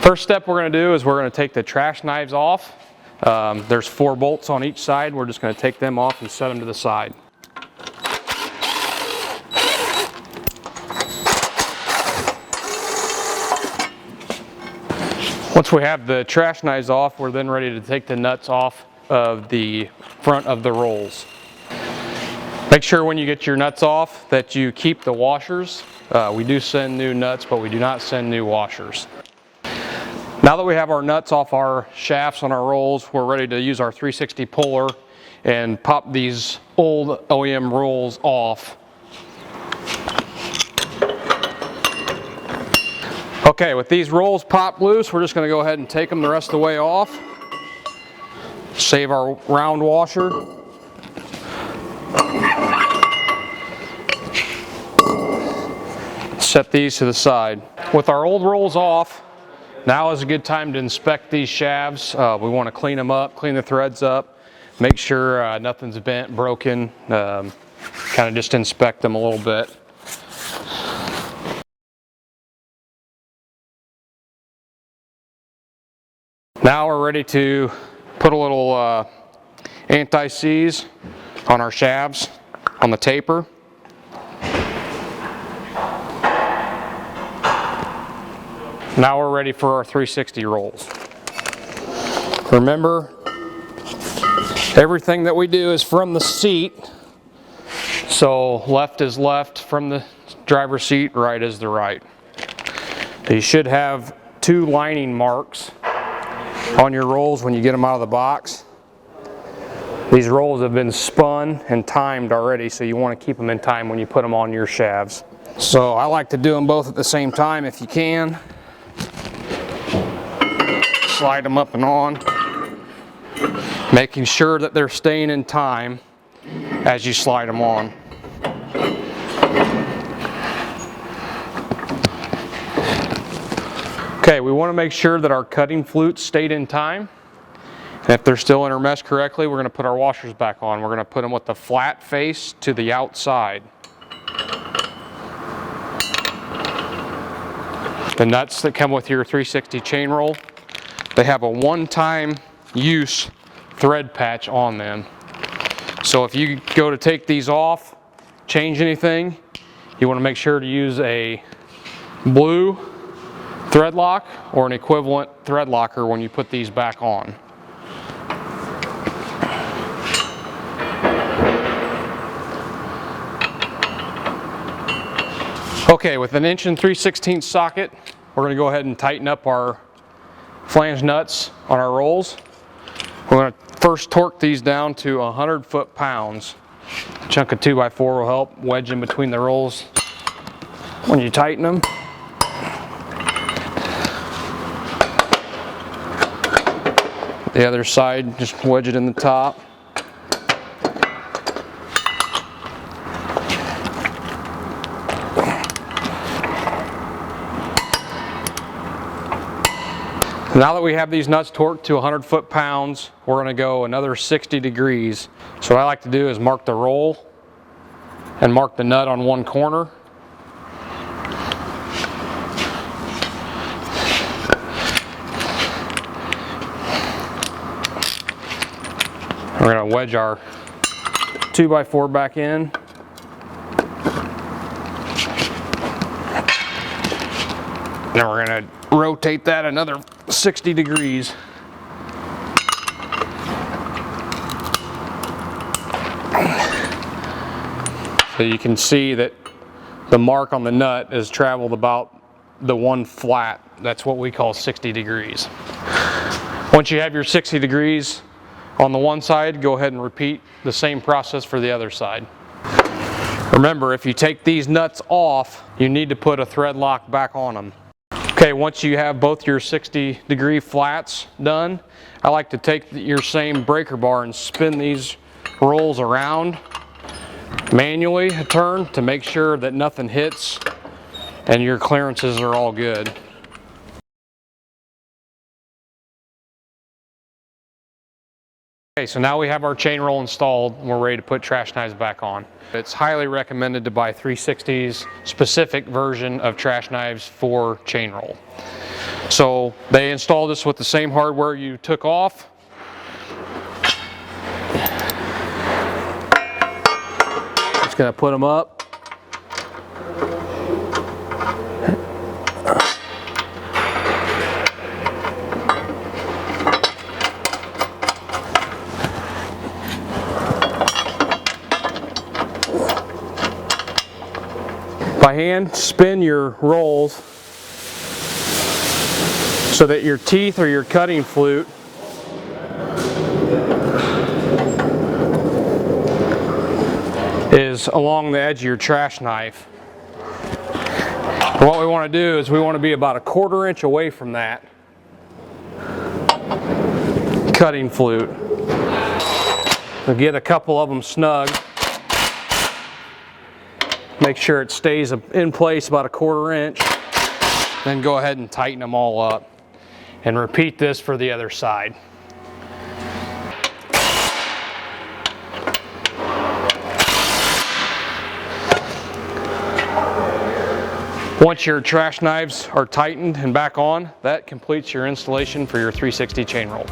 First step we're going to do is we're going to take the trash knives off. There's 4 bolts on each side. We're just going to take them off and set them to the side. Once we have the trash knives off, we're then ready to take the nuts off of the front of the rolls. Make sure when you get your nuts off that you keep the washers. We do send new nuts, but we do not send new washers. Now that we have our nuts off our shafts on our rolls, we're ready to use our 360 puller and pop these old OEM rolls off. Okay, with these rolls popped loose, we're just going to go ahead and take them the rest of the way off. Save our round washer. Set these to the side. With our old rolls off, now is a good time to inspect these shafts. We want to clean them up, clean the threads up, make sure nothing's bent, broken, kind of just inspect them a little bit. Now we're ready to put a little anti-seize on our shafts on the taper. Now we're ready for our 360 rolls. Remember, everything that we do is from the seat. So left is left from the driver's seat, right is the right. You should have 2 lining marks on your rolls when you get them out of the box. These rolls have been spun and timed already, so you want to keep them in time when you put them on your shafts. So I like to do them both at the same time if you can. Slide them up and on, making sure that they're staying in time as you slide them on. Okay, we want to make sure that our cutting flutes stayed in time. And if they're still intermeshed correctly, we're going to put our washers back on. We're going to put them with the flat face to the outside. The nuts that come with your 360 chain roll, they have a one-time use thread patch on them. So if you go to take these off, change anything, you want to make sure to use a blue thread lock or an equivalent thread locker when you put these back on. Okay, with an 1 3/16 socket, we're going to go ahead and tighten up our flange nuts on our rolls. We're going to first torque these down to 100 foot-pounds. A chunk of 2x4 will help wedge in between the rolls when you tighten them. The other side, just wedge it in the top. Now that we have these nuts torqued to 100 foot-pounds, we're going to go another 60 degrees. So what I like to do is mark the roll and mark the nut on one corner. We're going to wedge our 2x4 back in. Then we're going to rotate that another 60 degrees. So you can see that the mark on the nut has traveled about the one flat. That's what we call 60 degrees. Once you have your 60 degrees on the one side, go ahead and repeat the same process for the other side. Remember, if you take these nuts off, you need to put a thread lock back on them. Okay, once you have both your 60-degree flats done, I like to take your same breaker bar and spin these rolls around manually a turn to make sure that nothing hits and your clearances are all good. Okay, so now we have our chain roll installed and we're ready to put trash knives back on. It's highly recommended to buy 360's specific version of trash knives for chain roll. So they installed this with the same hardware you took off. Just gonna put them up. By hand, spin your rolls so that your teeth or your cutting flute is along the edge of your trash knife. And what we want to do is we want to be about 1/4 inch away from that cutting flute. We'll get a couple of them snug. Make sure it stays in place about 1/4 inch. Then go ahead and tighten them all up. And repeat this for the other side. Once your trash knives are tightened and back on, that completes your installation for your 360 chain roll.